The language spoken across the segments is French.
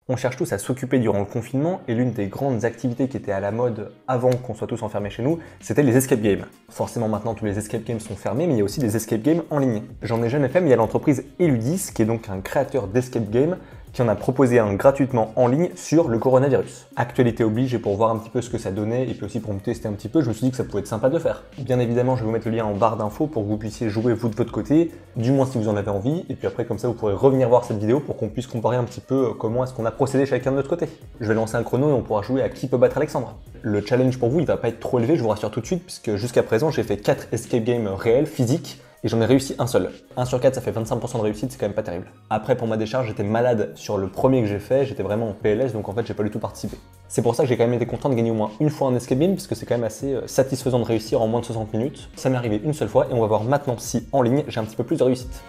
On cherche tous à s'occuper durant le confinement et l'une des grandes activités qui était à la mode avant qu'on soit tous enfermés chez nous, c'était les escape games. Forcément maintenant tous les escape games sont fermés, mais il y a aussi des escape games en ligne. J'en ai jamais fait, mais il y a l'entreprise Eludis, qui est donc un créateur d'escape games, qui en a proposé un gratuitement en ligne sur le coronavirus. Actualité oblige, et pour voir un petit peu ce que ça donnait, et puis aussi pour me tester un petit peu, je me suis dit que ça pouvait être sympa de le faire. Bien évidemment, je vais vous mettre le lien en barre d'infos pour que vous puissiez jouer vous de votre côté, du moins si vous en avez envie, et puis après comme ça vous pourrez revenir voir cette vidéo pour qu'on puisse comparer un petit peu comment est-ce qu'on a procédé chacun de notre côté. Je vais lancer un chrono et on pourra jouer à qui peut battre Alexandre. Le challenge pour vous, il va pas être trop élevé, je vous rassure tout de suite, puisque jusqu'à présent j'ai fait 4 escape games réels, physiques, et j'en ai réussi un seul. 1 sur 4, ça fait 25% de réussite, c'est quand même pas terrible. Après, pour ma décharge, j'étais malade sur le premier que j'ai fait, j'étais vraiment en PLS, donc en fait, j'ai pas du tout participé. C'est pour ça que j'ai quand même été content de gagner au moins une fois un escape game, parce que c'est quand même assez satisfaisant de réussir en moins de 60 minutes. Ça m'est arrivé une seule fois, et on va voir maintenant si, en ligne, j'ai un petit peu plus de réussite.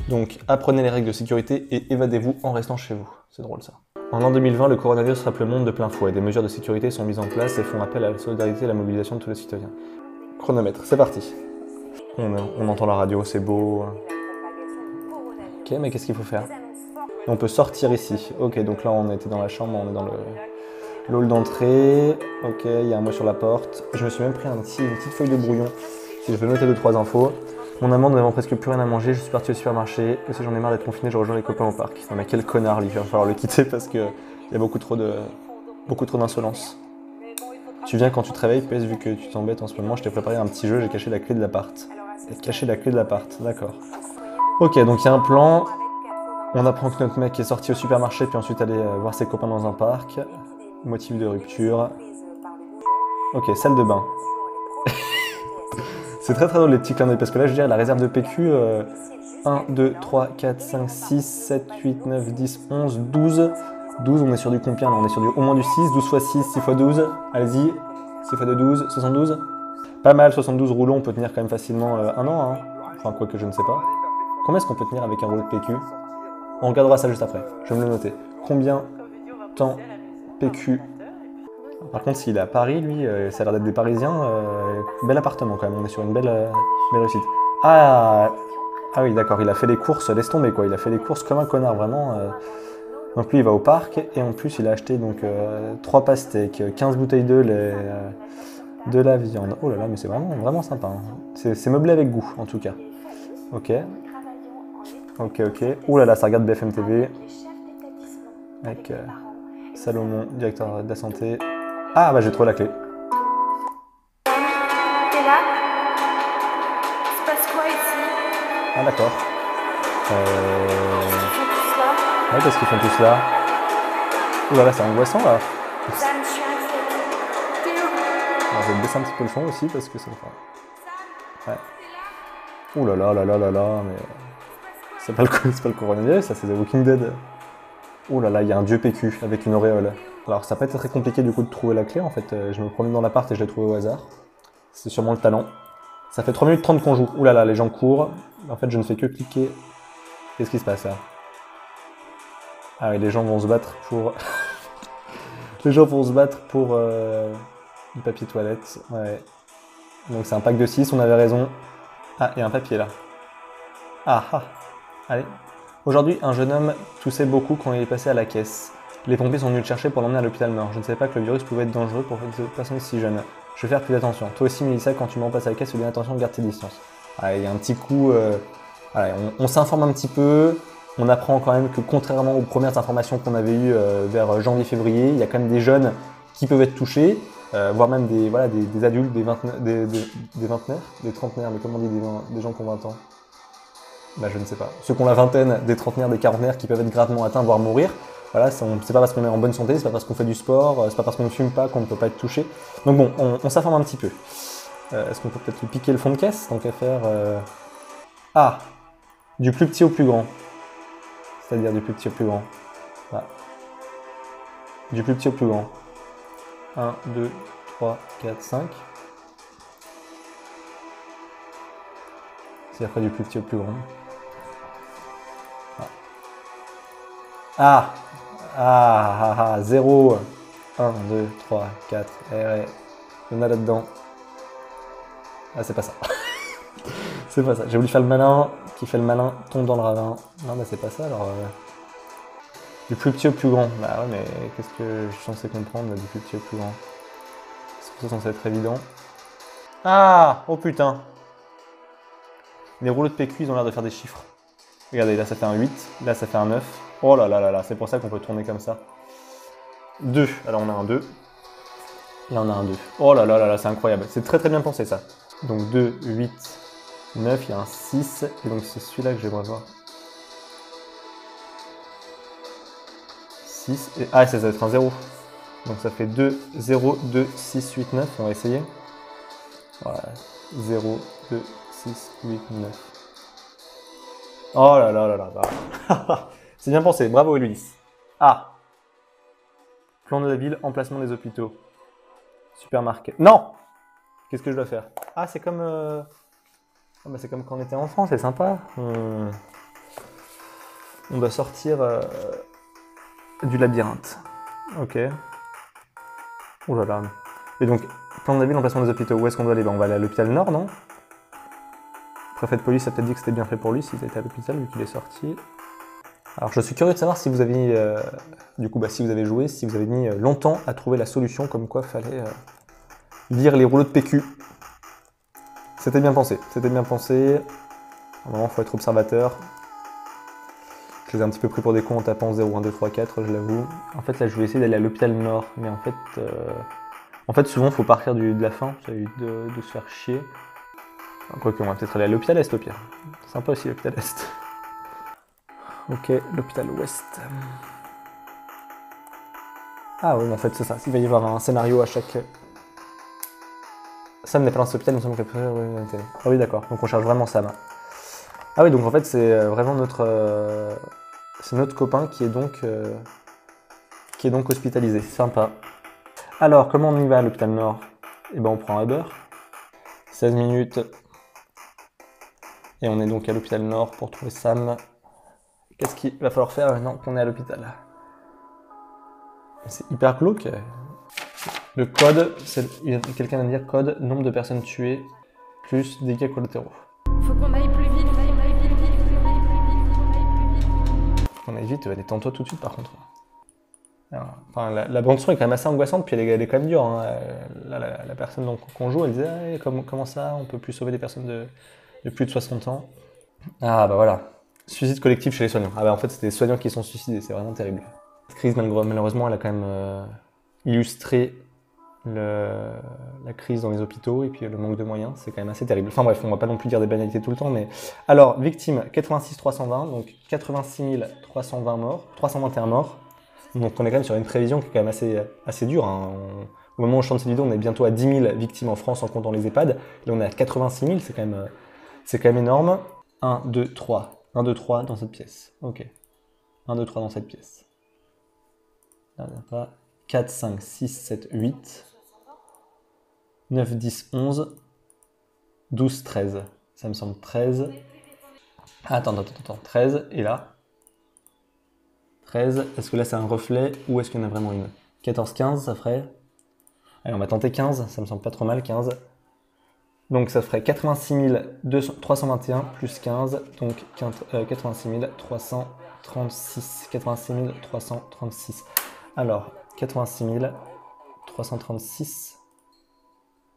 Donc, apprenez les règles de sécurité et évadez-vous en restant chez vous. C'est drôle ça. En l'an 2020, le coronavirus frappe le monde de plein fouet. Des mesures de sécurité sont mises en place et font appel à la solidarité et à la mobilisation de tous les citoyens. Chronomètre, c'est parti. On entend la radio, c'est beau. Ok, mais qu'est-ce qu'il faut faire? On peut sortir ici. Ok, donc là on était dans la chambre, on est dans le hall d'entrée. Ok, il y a un mot sur la porte. Je me suis même pris une petite feuille de brouillon. Si je veux noter 2-3 infos. Mon amant n'avant presque plus rien à manger, je suis parti au supermarché. Et si j'en ai marre d'être confiné, je rejoins les copains au parc. Non mais quel connard, lui, il va falloir le quitter parce qu'il y a beaucoup trop d'insolence. Tu viens quand tu te réveilles, PS, vu que tu t'embêtes en ce moment, je t'ai préparé un petit jeu, j'ai caché la clé de l'appart. T'as caché la clé de l'appart, d'accord. Ok, donc il y a un plan. On apprend que notre mec est sorti au supermarché, puis ensuite aller voir ses copains dans un parc. Motif de rupture. Ok, salle de bain. C'est très drôle les petits clins d'œil parce que là je dirais la réserve de PQ 1, 2, 3, 4, 5, 6, 7, 8, 9, 10, 11, 12. 12, on est sur du combien là? On est sur au moins du 6, 12 x 6, 6 x 12. Allez-y, 6 x 2, 12, 72. Pas mal, 72 rouleaux, on peut tenir quand même facilement un an. Hein. Enfin, quoi que je ne sais pas. Combien est-ce qu'on peut tenir avec un rouleau de PQ? On regardera ça juste après, je vais me le noter. Combien temps PQ? Par contre, s'il est à Paris, lui, ça a l'air d'être des Parisiens. Bel appartement quand même, on est sur une belle réussite. Ah oui, d'accord, il a fait les courses, laisse tomber quoi, il a fait les courses comme un connard, vraiment. Donc lui, il va au parc, et en plus, il a acheté donc 3 pastèques, 15 bouteilles de lait, de la viande. Oh là là, mais c'est vraiment sympa. Hein. C'est meublé avec goût, en tout cas. Ok. Ok. Ouh là là, ça regarde BFM TV. Avec Salomon, directeur de la santé. Ah bah j'ai trouvé la clé. T'es là? Il se passe quoi ici? Ah d'accord. Ils font tous là? Ouais, parce qu'ils font tous là. Ouh là là, c'est angoissant là. Sam, je suis inquiète. T'es où? Alors, je vais baisser un petit peu le son aussi parce que ça me fait. Ouais. Ouh là là, mais. C'est pas le coronavirus, ça c'est The Walking Dead. Ouh là là, il y a un dieu PQ avec une auréole. Alors ça peut être très compliqué du coup de trouver la clé en fait. Je me promène dans l'appart et je l'ai trouvé au hasard. C'est sûrement le talent. Ça fait 3 minutes 30 qu'on joue. Ouh là là, les gens courent. En fait, je ne fais que cliquer. Qu'est-ce qui se passe là? Ah oui, les gens vont se battre pour... les gens vont se battre pour du papier toilette. Ouais. Donc c'est un pack de 6, on avait raison. Ah, il y a un papier là. Ah. Allez. Aujourd'hui, un jeune homme toussait beaucoup quand il est passé à la caisse. Les pompiers sont venus le chercher pour l'emmener à l'hôpital Nord. Je ne savais pas que le virus pouvait être dangereux pour une personne si jeune. Je vais faire plus attention. Toi aussi, Mélissa, quand tu me repasses à la caisse, fais bien attention, garde tes distances. Il y a un petit coup... on s'informe un petit peu. On apprend quand même que contrairement aux premières informations qu'on avait eues vers janvier-février, il y a quand même des jeunes qui peuvent être touchés, voire même des adultes, des vingtenaires, des trentenaires, mais comment on dit des gens qui ont 20 ans? Bah je ne sais pas. Ceux qui ont la vingtaine, des trentenaires, des quarantenaires qui peuvent être gravement atteints, voire mourir. Voilà, c'est pas parce qu'on est en bonne santé, c'est pas parce qu'on fait du sport, c'est pas parce qu'on ne fume pas qu'on ne peut pas être touché. Donc bon, on s'informe un petit peu. Est-ce qu'on peut peut-être lui piquer le fond de caisse, tant qu'à faire Ah, du plus petit au plus grand. C'est-à-dire du plus petit au plus grand. Voilà. Du plus petit au plus grand. 1, 2, 3, 4, 5. C'est-à-dire quoi du plus petit au plus grand? Ah, 0. 1, 2, 3, 4, il y en a là-dedans. Ah, c'est pas ça. C'est pas ça. J'ai voulu faire le malin. qui fait le malin tombe dans le ravin. Non, bah c'est pas ça alors. Du plus petit au plus grand. Bah ouais, mais qu'est-ce que je suis censé comprendre du plus petit au plus grand? C'est censé être évident. Ah! Oh putain! Les rouleaux de PQ, ils ont l'air de faire des chiffres. Regardez, là ça fait un 8, là ça fait un 9. Oh là là là là, c'est pour ça qu'on peut tourner comme ça. 2, alors on a un 2. Là on a un 2. Oh là là là là, c'est incroyable. C'est très très bien pensé ça. Donc 2, 8, 9, il y a un 6. Et donc c'est celui-là que j'aimerais voir. 6, et... ah ça va être un 0. Donc ça fait 2, 0, 2, 6, 8, 9. On va essayer. Voilà. 0, 2, 6, 8, 9. Oh là là là là. C'est bien pensé, bravo Héloïse. Ah. Plan de la ville, emplacement des hôpitaux. Supermarché. Non! Qu'est-ce que je dois faire? Ah, c'est comme... Ah bah, c'est comme quand on était enfant, c'est sympa. On doit sortir du labyrinthe. Ok. Oh là là. Et donc, plan de la ville, emplacement des hôpitaux. Où est-ce qu'on doit aller? On va aller à l'hôpital Nord, non? Le préfet de police a peut-être dit que c'était bien fait pour lui s'il était à l'hôpital vu qu'il est sorti. Alors je suis curieux de savoir si vous avez, du coup, si vous avez joué, si vous avez mis longtemps à trouver la solution, comme quoi fallait lire les rouleaux de PQ. C'était bien pensé, c'était bien pensé. Normalement, il faut être observateur. Je les ai un petit peu pris pour des cons en tapant 0, 1, 2, 3, 4, je l'avoue. En fait, là, je vais essayer d'aller à l'hôpital Nord, mais en fait, souvent, il faut partir de la fin, de se faire chier. Quoique, on va peut-être aller à l'hôpital Est au pire. C'est sympa aussi l'hôpital Est. Ok, l'hôpital Ouest. Ah oui, en fait, c'est ça. Il va y avoir un scénario à chaque... Sam n'est pas dans cet hôpital, nous sommes préparés. Ah oui, d'accord. Donc on cherche vraiment Sam. Ah oui, donc en fait, c'est vraiment notre... c'est notre copain qui est donc hospitalisé. Sympa. Alors, comment on y va à l'hôpital Nord? Eh ben, on prend Uber. 16 minutes. Et on est donc à l'hôpital Nord pour trouver Sam. Qu'est-ce qu'il va falloir faire maintenant qu'on est à l'hôpital? C'est hyper glauque. Le code, quelqu'un va me dire code, nombre de personnes tuées, plus dégâts collatéraux. Faut qu'on aille plus vite, on aille plus vite, on aille plus vite, on aille plus vite. On aille vite, détends-toi tout de suite par contre. Alors, enfin, la bande son est quand même assez angoissante, puis elle est quand même dure. Hein. La personne qu'on joue, elle disait comment ça, on peut plus sauver des personnes de plus de 60 ans. Ah bah voilà. Suicide collectif chez les soignants. Ah bah en fait c'était les soignants qui sont suicidés, c'est vraiment terrible. Cette crise malheureusement elle a quand même illustré la crise dans les hôpitaux et puis le manque de moyens, c'est quand même assez terrible. Enfin bref, on va pas non plus dire des banalités tout le temps, mais... Alors, victimes, 86 320, donc 86 320 morts, 321 morts. Donc on est quand même sur une prévision qui est quand même assez dure. Hein. Au moment où je chante cette vidéo, on est bientôt à 10 000 victimes en France en comptant les EHPAD. Là on est à 86 000, c'est quand même énorme. 1, 2, 3. 1, 2, 3 dans cette pièce. Ok. 1, 2, 3 dans cette pièce. Là, il n'y a pas. 4, 5, 6, 7, 8. 9, 10, 11. 12, 13. Ça me semble 13. Attends. 13. Et là 13. Est-ce que là c'est un reflet ou est-ce qu'il y en a vraiment une? 14, 15, ça ferait... Allez, on va tenter 15. Ça me semble pas trop mal, 15. Donc ça ferait 86 321 plus 15, donc 86 336. 86 336. Alors, 86 336.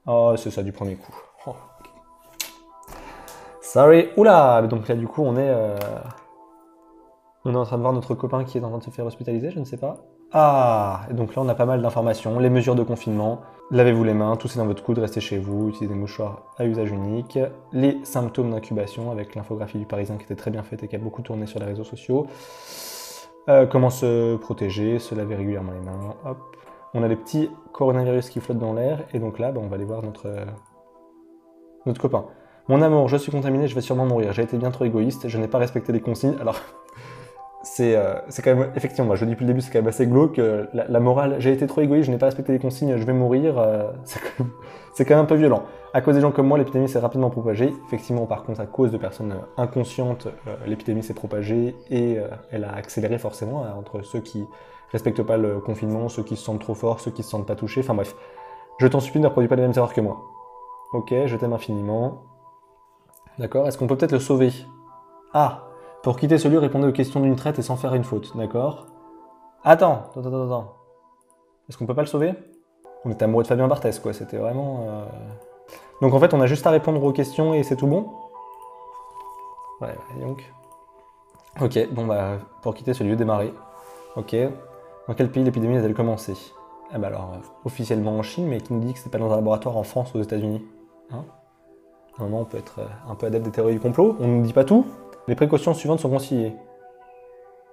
Oh, c'est ça du premier coup. Oh, okay. Sorry. Oula. Donc là, du coup, on est en train de voir notre copain qui est en train de se faire hospitaliser, je ne sais pas. Ah, et donc là on a pas mal d'informations, les mesures de confinement, lavez-vous les mains, toussez dans votre coude, restez chez vous, utilisez des mouchoirs à usage unique, les symptômes d'incubation avec l'infographie du Parisien qui était très bien faite et qui a beaucoup tourné sur les réseaux sociaux, comment se protéger, se laver régulièrement les mains, hop. On a des petits coronavirus qui flottent dans l'air et donc là on va aller voir notre copain. Mon amour, je suis contaminé, je vais sûrement mourir, j'ai été bien trop égoïste, je n'ai pas respecté les consignes, alors... C'est quand même, effectivement, moi je le dis depuis le début, c'est quand même assez glauque. La morale, j'ai été trop égoïste, je n'ai pas respecté les consignes, je vais mourir, c'est quand même un peu violent. À cause des gens comme moi, l'épidémie s'est rapidement propagée. Effectivement, par contre, à cause de personnes inconscientes, l'épidémie s'est propagée et elle a accéléré forcément entre ceux qui respectent pas le confinement, ceux qui se sentent trop forts, ceux qui se sentent pas touchés. Enfin bref, je t'en supplie, ne reproduis pas les mêmes erreurs que moi. Ok, je t'aime infiniment. D'accord, est-ce qu'on peut peut-être le sauver? Ah, pour quitter ce lieu, répondez aux questions d'une traite et sans faire une faute, d'accord? Attends. Est-ce qu'on peut pas le sauver? On était amoureux de Fabien Barthès, quoi, c'était vraiment... Donc en fait, on a juste à répondre aux questions et c'est tout bon? Ouais, donc... Ok, bon bah, pour quitter ce lieu, démarrer. Ok. Dans quel pays l'épidémie a-t-elle commencé? Ah bah alors, officiellement en Chine, mais qui nous dit que c'est pas dans un laboratoire en France ou aux États-Unis? Hein? À un moment, on peut être un peu adepte des théories du complot, on ne dit pas tout. Les précautions suivantes sont conseillées.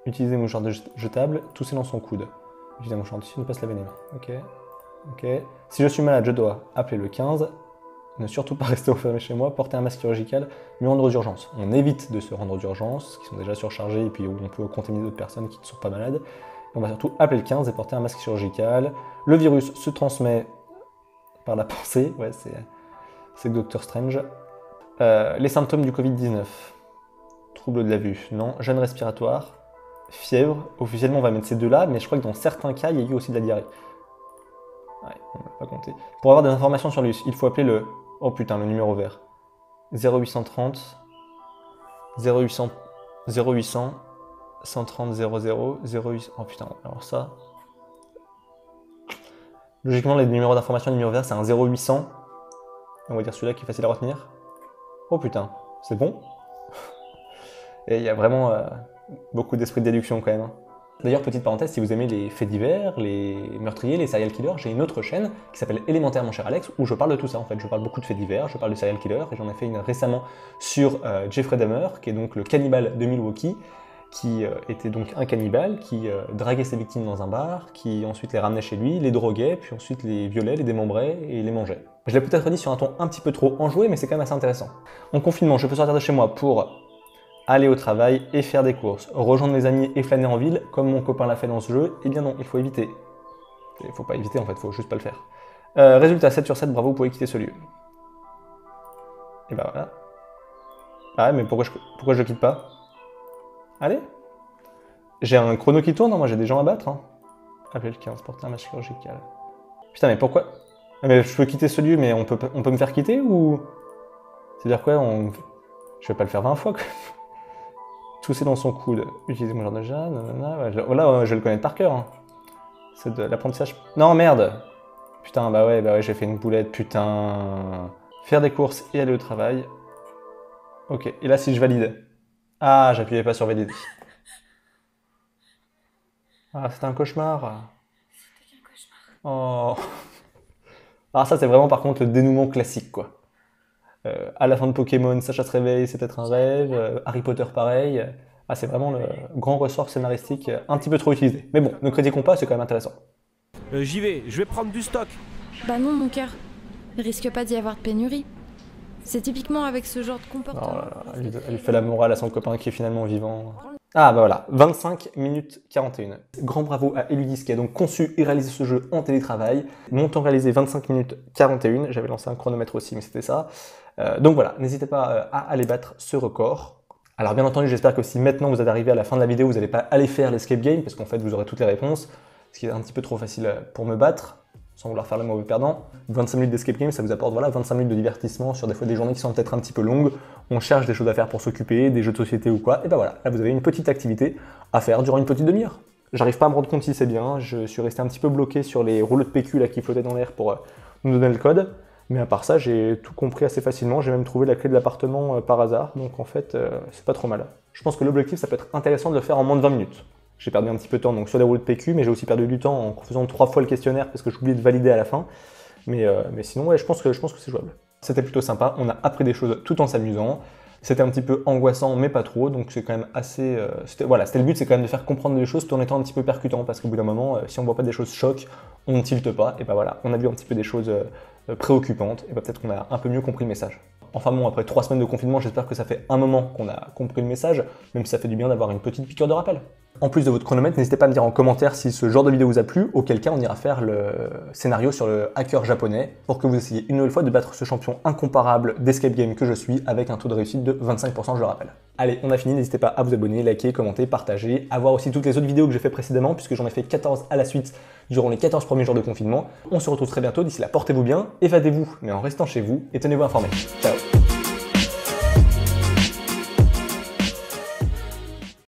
Utiliser mouchoir jetable, tousser dans son coude. Utiliser un mouchoir de tissu, ne pas se laver les mains. Ok. Si je suis malade, je dois appeler le 15. Ne surtout pas rester enfermé chez moi, porter un masque chirurgical, me rendre aux urgences. On évite de se rendre aux urgences, qui sont déjà surchargées et puis où on peut contaminer d'autres personnes qui ne sont pas malades. On va surtout appeler le 15 et porter un masque chirurgical. Le virus se transmet par la pensée, ouais, c'est Doctor Strange. Les symptômes du Covid-19. Trouble de la vue, non. Gêne respiratoire, fièvre. Officiellement, on va mettre ces deux-là, mais je crois que dans certains cas, il y a eu aussi de la diarrhée. Ouais, on ne va pas compter. Pour avoir des informations sur lui, il faut appeler le... Oh putain, le numéro vert. 0830 130 00 08... Oh putain, alors ça... Logiquement, les numéros d'information, le numéro vert, c'est un 0800. On va dire celui-là qui est facile à retenir. Oh putain, c'est bon. Et il y a vraiment beaucoup d'esprit de déduction quand même. Hein. D'ailleurs, petite parenthèse, si vous aimez les faits divers, les meurtriers, les serial killers, j'ai une autre chaîne qui s'appelle Élémentaire mon cher Alex, où je parle de tout ça en fait. Je parle beaucoup de faits divers, je parle de serial killers, et j'en ai fait une récemment sur Jeffrey Dahmer, qui est donc le cannibale de Milwaukee, qui était donc un cannibale, qui draguait ses victimes dans un bar, qui ensuite les ramenait chez lui, les droguait, puis ensuite les violait, les démembrait et les mangeait. Je l'ai peut-être dit sur un ton un petit peu trop enjoué, mais c'est quand même assez intéressant. En confinement, je peux sortir de chez moi pour aller au travail et faire des courses, rejoindre mes amis et flâner en ville, comme mon copain l'a fait dans ce jeu. Eh bien non, il faut éviter. Il faut pas éviter en fait, il faut juste pas le faire. Résultat 7 sur 7, bravo, vous pouvez quitter ce lieu. Et bah voilà. Ah mais pourquoi je le quitte pas? Allez. J'ai un chrono qui tourne, hein, moi j'ai des gens à battre. Hein. Appelez le 15, porter un masque chirurgical. Putain mais pourquoi? Mais je peux quitter ce lieu, mais on peut me faire quitter ou... C'est-à-dire quoi Je vais pas le faire 20 fois quoi. Tousser dans son coude, utiliser mon genre de jeu, nanana, là je vais le connaître par cœur. Hein. C'est de l'apprentissage. Non merde. Putain bah ouais j'ai fait une boulette, putain. Faire des courses et aller au travail. Ok, et là si je valide. Ah j'appuyais pas sur valider. Ah c'était un cauchemar. C'était qu'un cauchemar. Oh. Alors ça c'est vraiment par contre le dénouement classique quoi. À la fin de Pokémon, Sacha se réveille, c'est peut-être un rêve. Harry Potter pareil. Ah, c'est vraiment le grand ressort scénaristique un petit peu trop utilisé. Mais bon, ne critiquons pas, c'est quand même intéressant. J'y vais, je vais prendre du stock. Bah non, mon cœur. Il risque pas d'y avoir de pénurie. C'est typiquement avec ce genre de comportement. Oh là là, elle fait la morale à son copain qui est finalement vivant. Ah bah voilà, 25 minutes 41. Grand bravo à Eludis qui a donc conçu et réalisé ce jeu en télétravail. Mon temps réalisé 25 minutes 41. J'avais lancé un chronomètre aussi, mais c'était ça. Donc voilà, n'hésitez pas à aller battre ce record. Alors bien entendu, j'espère que si maintenant vous êtes arrivé à la fin de la vidéo, vous n'allez pas aller faire l'escape game, parce qu'en fait vous aurez toutes les réponses, ce qui est un petit peu trop facile pour me battre, sans vouloir faire le mauvais perdant. 25 minutes d'escape game, ça vous apporte voilà, 25 minutes de divertissement sur des fois des journées qui sont peut-être un petit peu longues, on cherche des choses à faire pour s'occuper, des jeux de société ou quoi, et ben voilà, là vous avez une petite activité à faire durant une petite demi-heure. J'arrive pas à me rendre compte si c'est bien, je suis resté un petit peu bloqué sur les rouleaux de PQ là, qui flottaient dans l'air pour nous donner le code. Mais à part ça, j'ai tout compris assez facilement, j'ai même trouvé la clé de l'appartement par hasard, donc en fait, c'est pas trop mal. Je pense que l'objectif, ça peut être intéressant de le faire en moins de 20 minutes. J'ai perdu un petit peu de temps donc sur les rouleaux de PQ, mais j'ai aussi perdu du temps en faisant 3 fois le questionnaire parce que j'ai oublié de valider à la fin. Mais sinon, ouais, je pense que c'est jouable. C'était plutôt sympa, on a appris des choses tout en s'amusant. C'était un petit peu angoissant, mais pas trop, donc c'est quand même assez... c'était le but, c'est quand même de faire comprendre les choses tout en étant un petit peu percutant, parce qu'au bout d'un moment, si on voit pas des choses chocs, on ne tilte pas, et ben voilà, on a vu un petit peu des choses préoccupantes, et ben peut-être qu'on a un peu mieux compris le message. Enfin bon, après 3 semaines de confinement, j'espère que ça fait un moment qu'on a compris le message, même si ça fait du bien d'avoir une petite piqûre de rappel. En plus de votre chronomètre, n'hésitez pas à me dire en commentaire si ce genre de vidéo vous a plu, auquel cas on ira faire le scénario sur le hacker japonais pour que vous essayiez une nouvelle fois de battre ce champion incomparable d'escape game que je suis avec un taux de réussite de 25%, je le rappelle. Allez, on a fini, n'hésitez pas à vous abonner, liker, commenter, partager, à voir aussi toutes les autres vidéos que j'ai fait précédemment puisque j'en ai fait 14 à la suite durant les 14 premiers jours de confinement. On se retrouve très bientôt, d'ici là portez-vous bien, évadez-vous mais en restant chez vous et tenez-vous informés. Ciao.